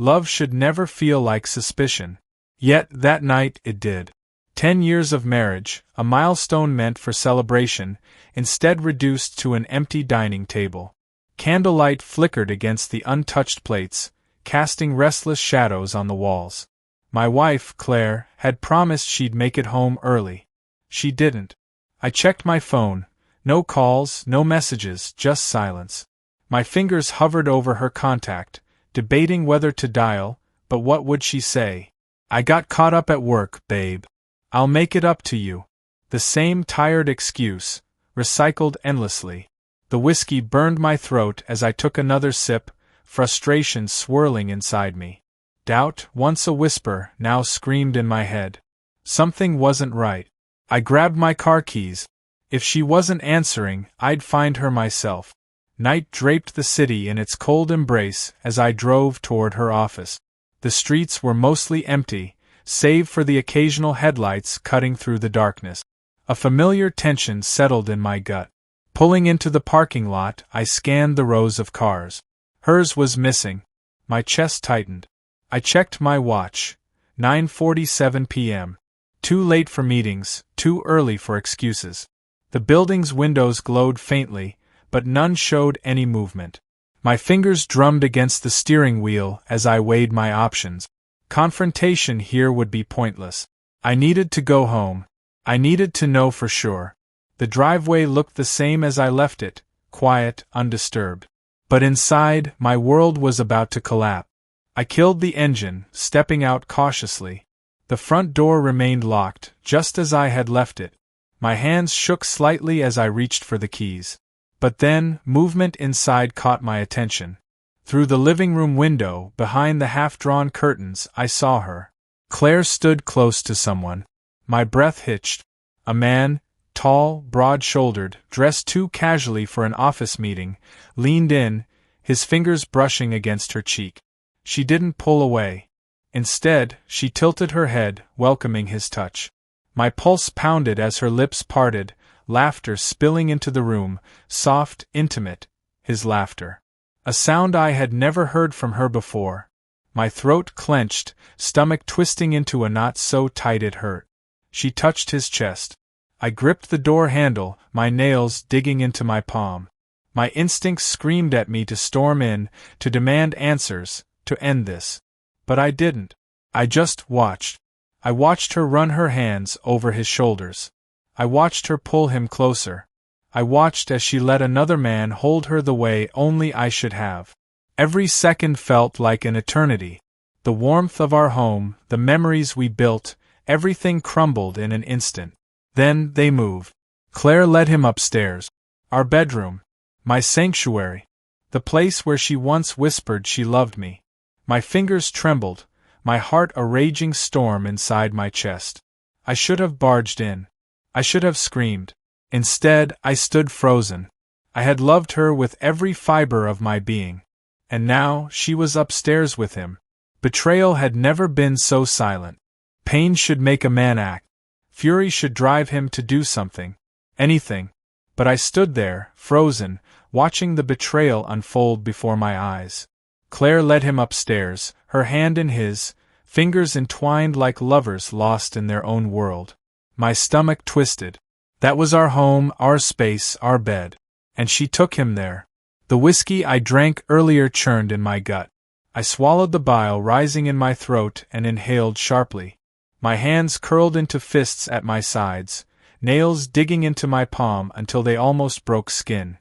Love should never feel like suspicion. Yet, that night, it did. 10 years of marriage, a milestone meant for celebration, instead reduced to an empty dining table. Candlelight flickered against the untouched plates, casting restless shadows on the walls. My wife, Claire, had promised she'd make it home early. She didn't. I checked my phone. No calls, no messages, just silence. My fingers hovered over her contact, debating whether to dial, but what would she say? I got caught up at work, babe. I'll make it up to you. The same tired excuse, recycled endlessly. The whiskey burned my throat as I took another sip, frustration swirling inside me. Doubt, once a whisper, now screamed in my head. Something wasn't right. I grabbed my car keys. If she wasn't answering, I'd find her myself. Night draped the city in its cold embrace as I drove toward her office. The streets were mostly empty, save for the occasional headlights cutting through the darkness. A familiar tension settled in my gut. Pulling into the parking lot, I scanned the rows of cars. Hers was missing. My chest tightened. I checked my watch. 9:47 p.m. Too late for meetings, too early for excuses. The building's windows glowed faintly, but none showed any movement. My fingers drummed against the steering wheel as I weighed my options. Confrontation here would be pointless. I needed to go home. I needed to know for sure. The driveway looked the same as I left it, quiet, undisturbed. But inside, my world was about to collapse. I killed the engine, stepping out cautiously. The front door remained locked, just as I had left it. My hands shook slightly as I reached for the keys. But then, movement inside caught my attention. Through the living room window, behind the half-drawn curtains, I saw her. Claire stood close to someone. My breath hitched. A man, tall, broad-shouldered, dressed too casually for an office meeting, leaned in, his fingers brushing against her cheek. She didn't pull away. Instead, she tilted her head, welcoming his touch. My pulse pounded as her lips parted, laughter spilling into the room, soft, intimate, his laughter. A sound I had never heard from her before. My throat clenched, stomach twisting into a knot so tight it hurt. She touched his chest. I gripped the door handle, my nails digging into my palm. My instincts screamed at me to storm in, to demand answers, to end this. But I didn't. I just watched. I watched her run her hands over his shoulders. I watched her pull him closer. I watched as she let another man hold her the way only I should have. Every second felt like an eternity. The warmth of our home, the memories we built, everything crumbled in an instant. Then they moved. Claire led him upstairs. Our bedroom. My sanctuary. The place where she once whispered she loved me. My fingers trembled, my heart a raging storm inside my chest. I should have barged in. I should have screamed. Instead, I stood frozen. I had loved her with every fiber of my being. And now, she was upstairs with him. Betrayal had never been so silent. Pain should make a man act. Fury should drive him to do something. Anything. But I stood there, frozen, watching the betrayal unfold before my eyes. Claire led him upstairs, her hand in his, fingers entwined like lovers lost in their own world. My stomach twisted. That was our home, our space, our bed. And she took him there. The whiskey I drank earlier churned in my gut. I swallowed the bile rising in my throat and inhaled sharply. My hands curled into fists at my sides, nails digging into my palm until they almost broke skin.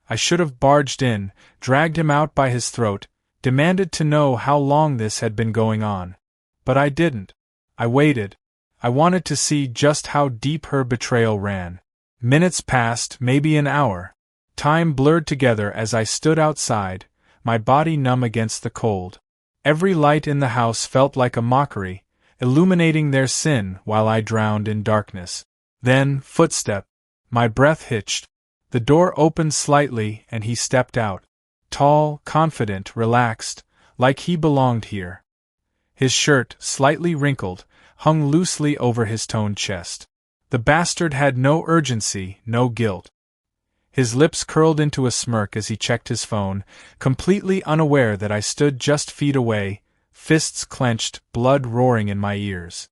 I should have barged in, dragged him out by his throat, demanded to know how long this had been going on. But I didn't. I waited. I wanted to see just how deep her betrayal ran. Minutes passed, maybe an hour. Time blurred together as I stood outside, my body numb against the cold. Every light in the house felt like a mockery, illuminating their sin while I drowned in darkness. Then, footstep. My breath hitched. The door opened slightly and he stepped out. Tall, confident, relaxed, like he belonged here. His shirt, slightly wrinkled, hung loosely over his toned chest. The bastard had no urgency, no guilt. His lips curled into a smirk as he checked his phone, completely unaware that I stood just feet away, fists clenched, blood roaring in my ears.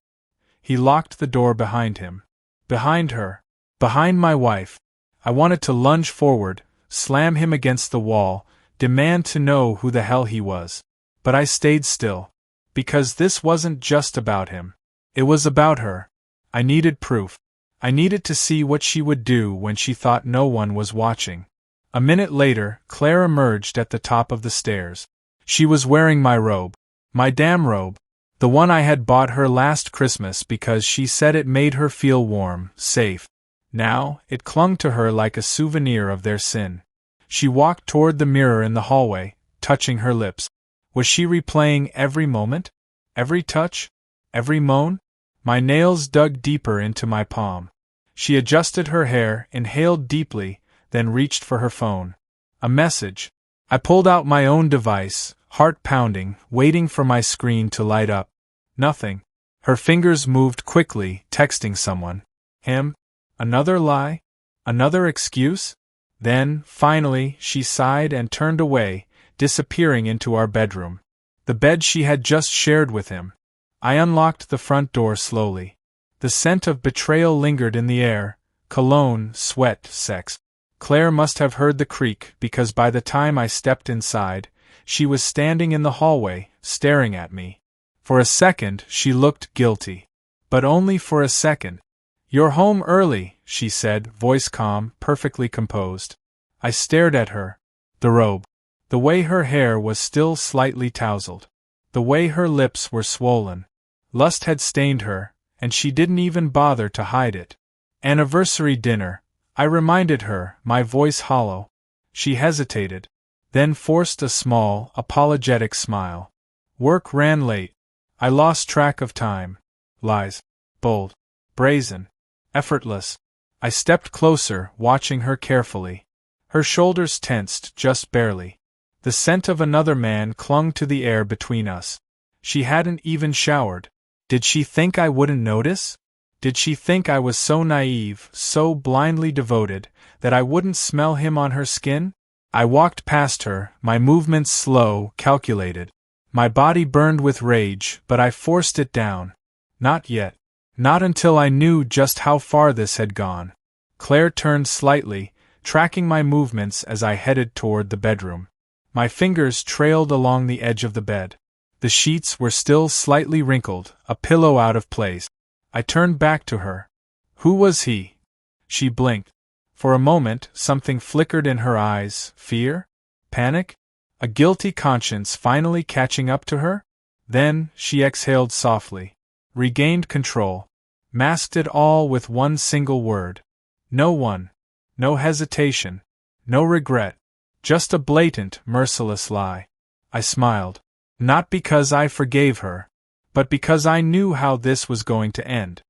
He locked the door behind him. Behind her. Behind my wife. I wanted to lunge forward, slam him against the wall, demand to know who the hell he was. But I stayed still. Because this wasn't just about him. It was about her. I needed proof. I needed to see what she would do when she thought no one was watching. A minute later, Claire emerged at the top of the stairs. She was wearing my robe. My damn robe. The one I had bought her last Christmas because she said it made her feel warm, safe. Now, it clung to her like a souvenir of their sin. She walked toward the mirror in the hallway, touching her lips. Was she replaying every moment? Every touch? Every moan? My nails dug deeper into my palm. She adjusted her hair, inhaled deeply, then reached for her phone. A message. I pulled out my own device, heart pounding, waiting for my screen to light up. Nothing. Her fingers moved quickly, texting someone. Him? Another lie? Another excuse? Then, finally, she sighed and turned away, disappearing into our bedroom. The bed she had just shared with him. I unlocked the front door slowly. The scent of betrayal lingered in the air, cologne, sweat, sex. Claire must have heard the creak because by the time I stepped inside, she was standing in the hallway, staring at me. For a second, she looked guilty. But only for a second. "You're home early," she said, voice calm, perfectly composed. I stared at her. The robe. The way her hair was still slightly tousled. The way her lips were swollen. Lust had stained her, and she didn't even bother to hide it. Anniversary dinner, I reminded her, my voice hollow. She hesitated, then forced a small, apologetic smile. Work ran late. I lost track of time. Lies. Bold. Brazen. Effortless. I stepped closer, watching her carefully. Her shoulders tensed just barely. The scent of another man clung to the air between us. She hadn't even showered. Did she think I wouldn't notice? Did she think I was so naive, so blindly devoted, that I wouldn't smell him on her skin? I walked past her, my movements slow, calculated. My body burned with rage, but I forced it down. Not yet. Not until I knew just how far this had gone. Claire turned slightly, tracking my movements as I headed toward the bedroom. My fingers trailed along the edge of the bed. The sheets were still slightly wrinkled, a pillow out of place. I turned back to her. Who was he? She blinked. For a moment, something flickered in her eyes. Fear? Panic? A guilty conscience finally catching up to her? Then, she exhaled softly. Regained control. Masked it all with one single word. No one. No hesitation. No regret. Just a blatant, merciless lie. I smiled. Not because I forgave her, but because I knew how this was going to end.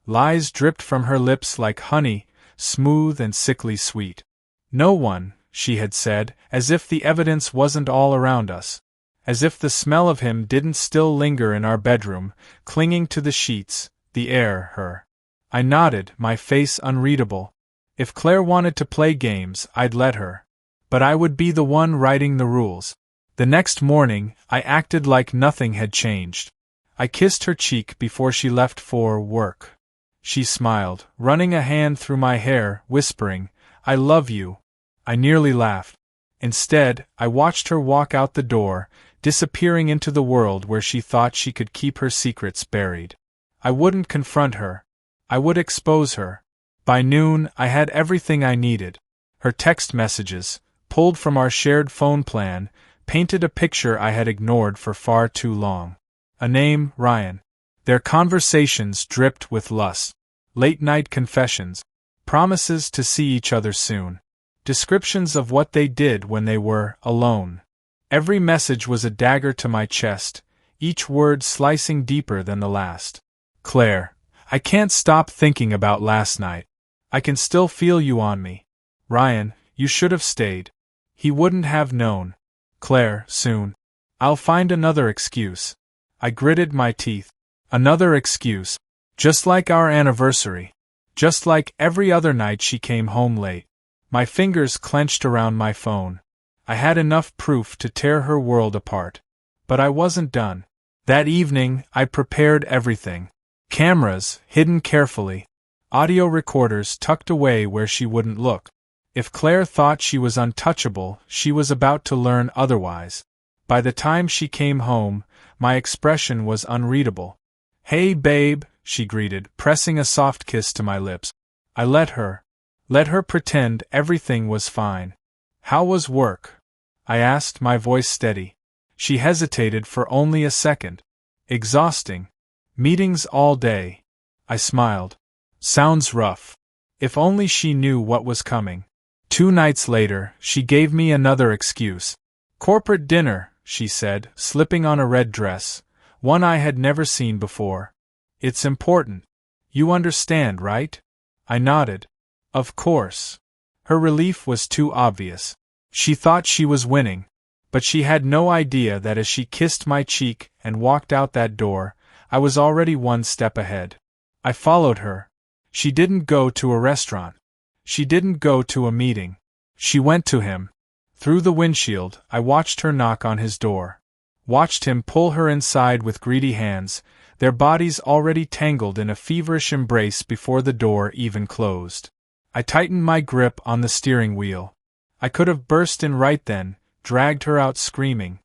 Lies dripped from her lips like honey, smooth and sickly sweet. No one, she had said, as if the evidence wasn't all around us. As if the smell of him didn't still linger in our bedroom, clinging to the sheets, the air, her. I nodded, my face unreadable. If Claire wanted to play games, I'd let her. But I would be the one writing the rules. The next morning, I acted like nothing had changed. I kissed her cheek before she left for work. She smiled, running a hand through my hair, whispering, "I love you." I nearly laughed. Instead, I watched her walk out the door, disappearing into the world where she thought she could keep her secrets buried. I wouldn't confront her. I would expose her. By noon, I had everything I needed. Her text messages, pulled from our shared phone plan, painted a picture I had ignored for far too long. A name, Ryan. Their conversations dripped with lust. Late-night confessions. Promises to see each other soon. Descriptions of what they did when they were alone. Every message was a dagger to my chest, each word slicing deeper than the last. Claire, I can't stop thinking about last night. I can still feel you on me. Ryan, you should have stayed. He wouldn't have known. Claire, soon. I'll find another excuse. I gritted my teeth. Another excuse. Just like our anniversary. Just like every other night she came home late. My fingers clenched around my phone. I had enough proof to tear her world apart. But I wasn't done. That evening, I prepared everything. Cameras, hidden carefully. Audio recorders tucked away where she wouldn't look. If Claire thought she was untouchable, she was about to learn otherwise. By the time she came home, my expression was unreadable. "Hey babe," she greeted, pressing a soft kiss to my lips. I let her pretend everything was fine. "How was work?" I asked, my voice steady. She hesitated for only a second. "Exhausting. Meetings all day." I smiled. "Sounds rough." If only she knew what was coming. 2 nights later, she gave me another excuse. "Corporate dinner," she said, slipping on a red dress, one I had never seen before. "It's important. You understand, right?" I nodded. "Of course." Her relief was too obvious. She thought she was winning. But she had no idea that as she kissed my cheek and walked out that door, I was already 1 step ahead. I followed her. She didn't go to a restaurant. She didn't go to a meeting. She went to him. Through the windshield, I watched her knock on his door. Watched him pull her inside with greedy hands, their bodies already tangled in a feverish embrace before the door even closed. I tightened my grip on the steering wheel. I could have burst in right then, dragged her out screaming.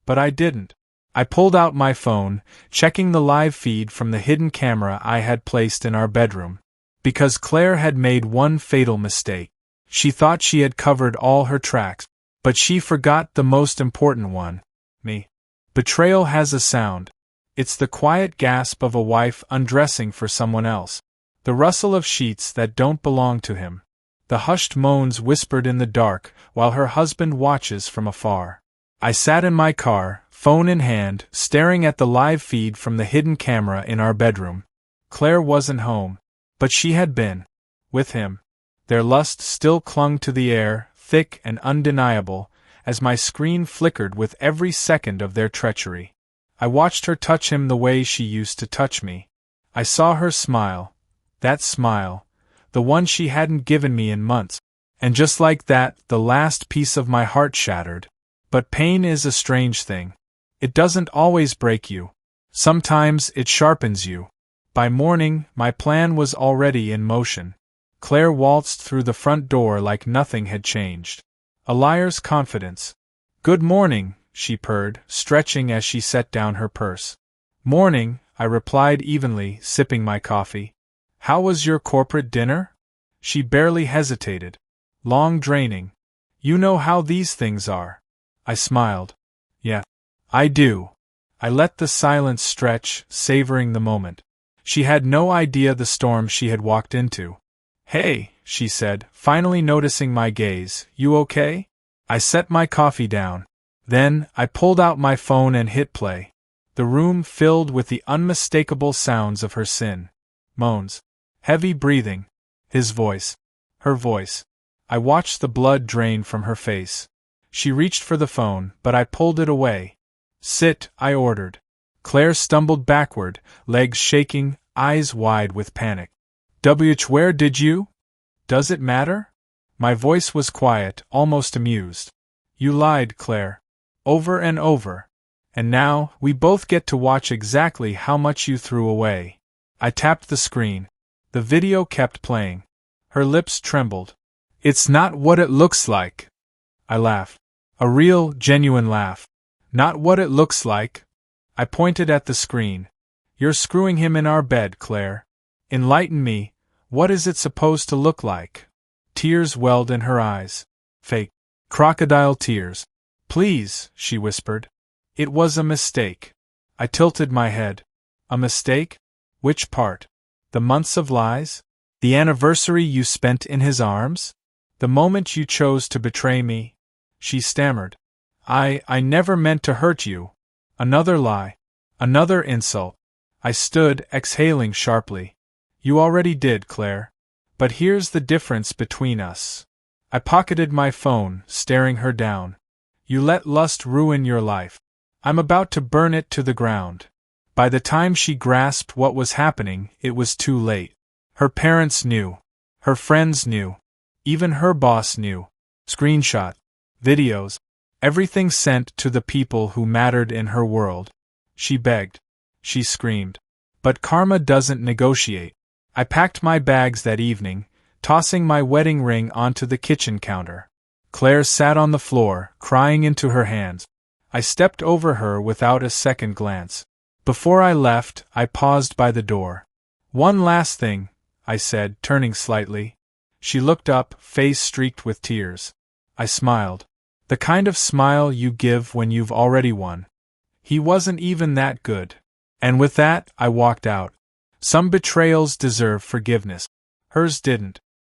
But I didn't. I pulled out my phone, checking the live feed from the hidden camera I had placed in our bedroom. Because Claire had made one fatal mistake. She thought she had covered all her tracks, but she forgot the most important one. Me. Betrayal has a sound. It's the quiet gasp of a wife undressing for someone else. The rustle of sheets that don't belong to him. The hushed moans whispered in the dark while her husband watches from afar. I sat in my car, phone in hand, staring at the live feed from the hidden camera in our bedroom. Claire wasn't home. But she had been. With him. Their lust still clung to the air, thick and undeniable, as my screen flickered with every second of their treachery. I watched her touch him the way she used to touch me. I saw her smile. That smile. The one she hadn't given me in months. And just like that, the last piece of my heart shattered. But pain is a strange thing. It doesn't always break you. Sometimes it sharpens you. By morning, my plan was already in motion. Claire waltzed through the front door like nothing had changed. A liar's confidence. "Good morning," she purred, stretching as she set down her purse. "Morning," I replied evenly, sipping my coffee. "How was your corporate dinner?" She barely hesitated. "Long, draining. You know how these things are." I smiled. "Yeah, I do." I let the silence stretch, savoring the moment. She had no idea the storm she had walked into. "Hey," she said, finally noticing my gaze, "you okay?" I set my coffee down. Then, I pulled out my phone and hit play. The room filled with the unmistakable sounds of her sin. Moans. Heavy breathing. His voice. Her voice. I watched the blood drain from her face. She reached for the phone, but I pulled it away. "Sit," I ordered. Claire stumbled backward, legs shaking, eyes wide with panic. Where did you? Does it matter?" My voice was quiet, almost amused. "You lied, Claire. Over and over. And now, we both get to watch exactly how much you threw away." I tapped the screen. The video kept playing. Her lips trembled. "It's not what it looks like." I laughed. A real, genuine laugh. "Not what it looks like." I pointed at the screen. "You're screwing him in our bed, Claire. Enlighten me, what is it supposed to look like?" Tears welled in her eyes. Fake. Crocodile tears. "Please," she whispered. "It was a mistake." I tilted my head. "A mistake? Which part? The months of lies? The anniversary you spent in his arms? The moment you chose to betray me?" She stammered. I never meant to hurt you." Another lie. Another insult. I stood, exhaling sharply. "You already did, Claire. But here's the difference between us." I pocketed my phone, staring her down. "You let lust ruin your life. I'm about to burn it to the ground." By the time she grasped what was happening, it was too late. Her parents knew. Her friends knew. Even her boss knew. Screenshot. Videos. Everything sent to the people who mattered in her world. she begged. She screamed. But karma doesn't negotiate. I packed my bags that evening, tossing my wedding ring onto the kitchen counter. Claire sat on the floor, crying into her hands. I stepped over her without a second glance. Before I left, I paused by the door. "One last thing," I said, turning slightly. She looked up, face streaked with tears. I smiled. The kind of smile you give when you've already won. He wasn't even that good. And with that, I walked out. Some betrayals deserve forgiveness. Hers didn't.